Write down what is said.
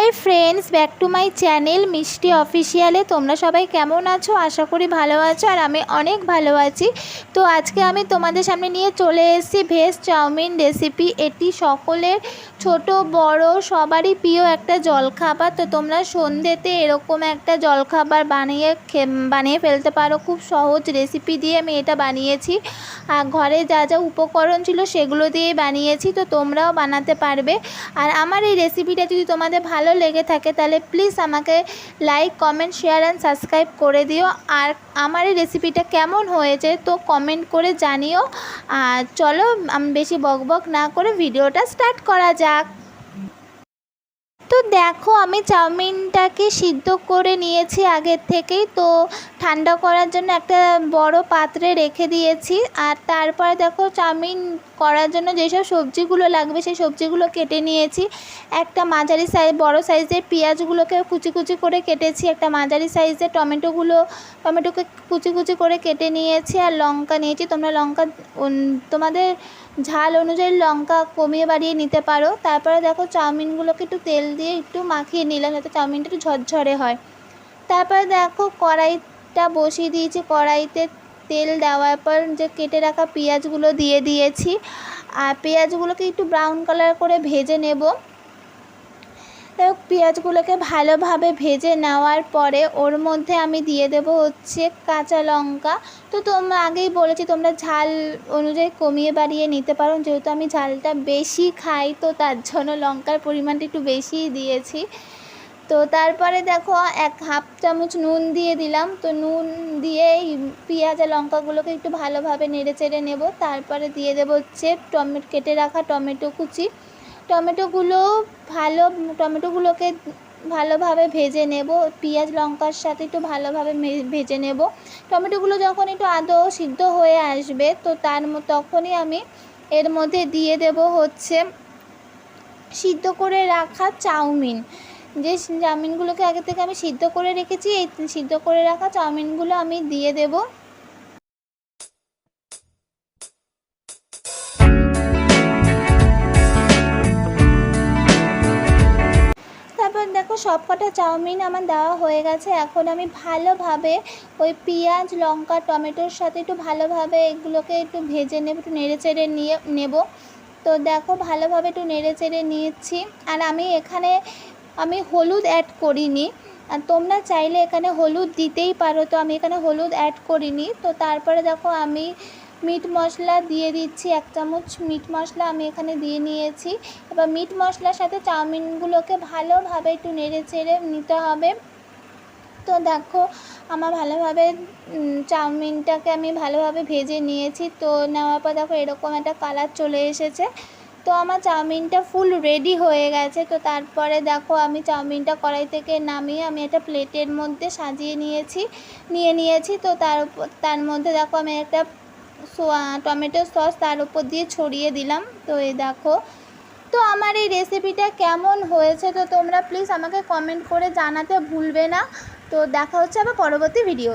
Hi friends, back to my channel মিষ্টি অফিসিয়ালে। তোমরা সবাই কেমন আছো? আশা করি ভালো আছো, আর আমি অনেক ভালো আছি। তো আজকে আমি তোমাদের সামনে নিয়ে চলে এসেছি ভেজ চাউমিন রেসিপি। এটি সকলের ছোট বড় সবারই প্রিয় একটা জলখাবার। তো তোমরা সন্ধ্যেতে এরকম একটা জলখাবার বানিয়ে ফেলতে পারো। খুব সহজ রেসিপি দিয়ে আমি এটা বানিয়েছি, আর ঘরে যা যা উপকরণ ছিল সেগুলো দিয়েই বানিয়েছি। তো তোমরাও বানাতে পারবে। আর আমার এই রেসিপিটা যদি তোমাদের ভালো লেগে থাকে তাহলে প্লিজ আমাকে like, comment, share and subscribe করে দিও। আর আমার এই রেসিপিটা কেমন হয়েছে তো কমেন্ট করে জানিও। আর চলো আমি বেশি বকবক না করে ভিডিওটা স্টার্ট করা যাক। তো দেখো, আমি চাউমিনটাকে সিদ্ধ করে নিয়েছি আগের থেকেই। তো ঠান্ডা করার জন্য একটা বড় পাত্রে রেখে দিয়েছি। আর তারপরে দেখো, চাউমিন করার জন্য যেসব সবজিগুলো লাগবে সেই সবজিগুলো কেটে নিয়েছি। একটা মাঝারি বড় সাইজের পেঁয়াজগুলোকে কুচি কুচি করে কেটেছি। একটা মাঝারি সাইজের টমেটোকে কুচি কুচি করে কেটে নিয়েছি। আর লঙ্কা নিয়েছি। তোমরা লঙ্কা তোমাদের ঝাল অনুযায়ী লঙ্কা কমিয়ে বাড়িয়ে নিতে পারো। তারপরে দেখো, চাউমিনগুলোকে একটু তেল দিয়ে একটু মাখিয়ে নিলাম যাতে চাউমিনটা একটু ঝরঝরে হয়। তারপরে দেখো, কড়াইটা বসিয়ে দিয়েছি। কড়াইতে তেল দেওয়ার পর যে কেটে রাখা পেঁয়াজগুলো দিয়ে দিয়েছি। আর পেঁয়াজগুলোকে একটু ব্রাউন কালার করে ভেজে নেব। পেঁয়াজগুলোকে ভালোভাবে ভেজে নেওয়ার পরে ওর মধ্যে আমি দিয়ে দেব হচ্ছে কাঁচা লঙ্কা। তো তোমরা আগেই বলেছি তোমরা ঝাল অনুযায়ী কমিয়ে বাড়িয়ে নিতে পারো। যেহেতু আমি ঝালটা বেশি খাই তো তার জন্য লঙ্কার পরিমাণটা একটু বেশিই দিয়েছি। তো তারপরে দেখো, হাফ চামচ নুন দিয়ে দিলাম। তো নুন দিয়ে পেঁয়াজ আর লঙ্কাগুলোকে একটু ভালোভাবে নেড়ে চেড়ে নেব। তারপরে দিয়ে দেবো হচ্ছে কেটে রাখা টমেটো কুচি। টমেটোগুলোকে ভালোভাবে ভেজে নেব। পেঁয়াজ লঙ্কার সাথে একটু ভালোভাবে ভেজে নেব। টমেটোগুলো যখন একটু আদৌ সিদ্ধ হয়ে আসবে তো তখনই আমি এর মধ্যে দিয়ে দেব হচ্ছে সিদ্ধ করে রাখা চাউমিন। যে চাউমিনগুলোকে আগে থেকে আমি সিদ্ধ করে রেখেছি, এই সিদ্ধ করে রাখা চাউমিনগুলো আমি দিয়ে দেব। তারপর দেখো, সবকটা চাউমিন আমার দেওয়া হয়ে গেছে। এখন আমি ভালোভাবে ওই পেঁয়াজ লঙ্কা টমেটোর সাথে একটু ভালোভাবে এগুলোকে একটু ভেজে নেব, একটু নেড়ে চেড়ে নেব। তো দেখো, ভালোভাবে একটু নেড়ে চেড়ে নিয়েছি। আর আমি হলুদ অ্যাড করিনি। আর তোমরা চাইলে এখানে হলুদ দিতেই পারো, তো আমি এখানে হলুদ অ্যাড করিনি। তো তারপরে দেখো, আমি মিট মশলা দিয়ে দিচ্ছি। 1 চামচ মিট মশলা আমি এখানে দিয়ে নিয়েছি। এবার মিট মশলার সাথে চাউমিনগুলোকে ভালোভাবে একটু নেড়ে চেড়ে নিতে হবে। তো দেখো, আমার ভালোভাবে চাউমিনটাকে আমি ভালোভাবে ভেজে নিয়েছি। তো নেওয়ার পর দেখো এরকম একটা কালার চলে এসেছে। তো আমার চাউমিনটা ফুল রেডি হয়ে গেছে। তো তারপরে দেখো, আমি চাউমিনটা কড়াই থেকে নামিয়ে আমি একটা প্লেটের মধ্যে সাজিয়ে নিয়েছি। তো তার মধ্যে দেখো আমি একটা টমেটো সস তার উপর দিয়ে ছড়িয়ে দিলাম। তো এই দেখো, তো আমার এই রেসিপিটা কেমন হয়েছে তো তোমরা প্লিজ আমাকে কমেন্ট করে জানাতে ভুলবে না। তো দেখা হচ্ছে আবার পরবর্তী ভিডিও।